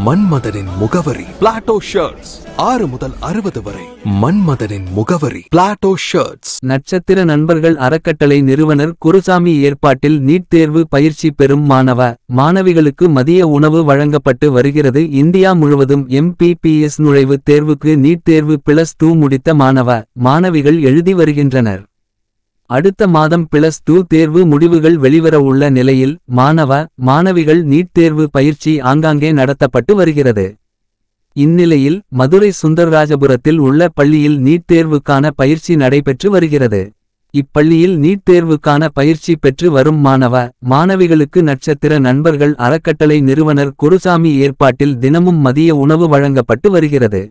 மன்மதனின் முகவரி Plato shirts 6 முதல் 60 வரை. மன்மதனின் முகவரி பிளாட்டோ ஷர்ட்ஸ். நட்சத்திர நண்பர்கள் அறக்கட்டளை நிறுவனர் குருசாமி ஏற்பாட்டில் நீட் தேர்வு பயிற்சி பெறும் மாணவிகளுக்கு மதிய உணவு வழங்கப்பட்டு வருகிறது. இந்தியா முழுவதும் MPPS நுழைவுத் தேர்வுக்கு நீட் தேர்வு +2 முடித்த மாணவிகள் எழுதி வருகின்றனர். அடுத்த மாதம் +2 தேர்வு முடிவுகள் வெளிவர உள்ள நிலையில் மாணவிகள் நீட் தேர்வு பயிற்சி ஆங்காங்கே நடத்தப்பட்டு வருகிறது. இந்நிலையில் மதுரை சுந்தரராஜபுரத்தில் உள்ள பள்ளியில் நீட் தேர்வுக்கான பயிற்சி நடைபெற்று வருகிறது. இப்பள்ளியில் நீட் தேர்வுக்கான பயிற்சி பெற்று வரும் மாணவிகளுக்கு நட்சத்திர நண்பர்கள் அறக்கட்டளை நிறுவனர் குருசாமி ஏற்பாட்டில் தினமும் மதிய உணவு வழங்கப்பட்டு வருகிறது.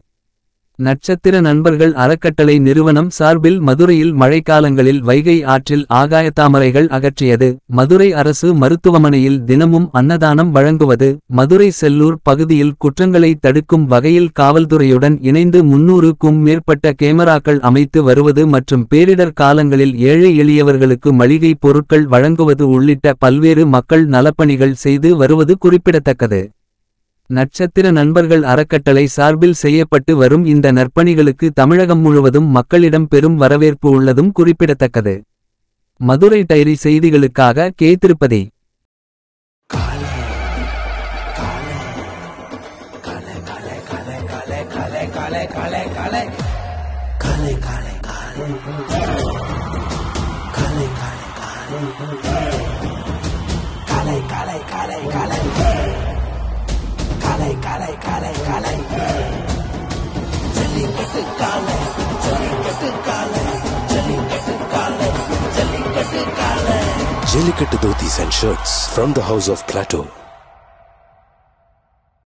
நட்சத்திர நண்பர்கள் அறக்கட்டளை நிறுவனம் சார்பில் மதுரையில் மழைக்காலங்களில் வைகை ஆற்றில் ஆகாயத்தாமரைகள் அகற்றியது, மதுரை அரசு மருத்துவமனையில் தினமும் அன்னதானம் வழங்குவது, மதுரை செல்லூர் பகுதியில் குற்றங்களை தடுக்கும் வகையில் காவல்துறையுடன் இணைந்து 300க்கும் மேற்பட்ட கேமராக்கள் அமைத்து வருவது மற்றும் பேரிடர் காலங்களில் ஏழை எளியவர்களுக்கு மளிகை பொருட்கள் வழங்குவது உள்ளிட்ட பல்வேறு மக்கள் நலப்பணிகள் செய்து வருவது குறிப்பிடத்தக்கது. நட்சத்திர நண்பர்கள் அறக்கட்டளை சார்பில் செய்யப்பட்டு வரும் இந்த நற்பணிகளுக்கு தமிழகம் முழுவதும் மக்களிடம் பெரும் வரவேற்பு உள்ளதும் குறிப்பிடத்தக்கது. மதுரை டைரி செய்திகளுக்காக K. Tirupati. Jellicate Dhotis and shirts from the house of Plateau.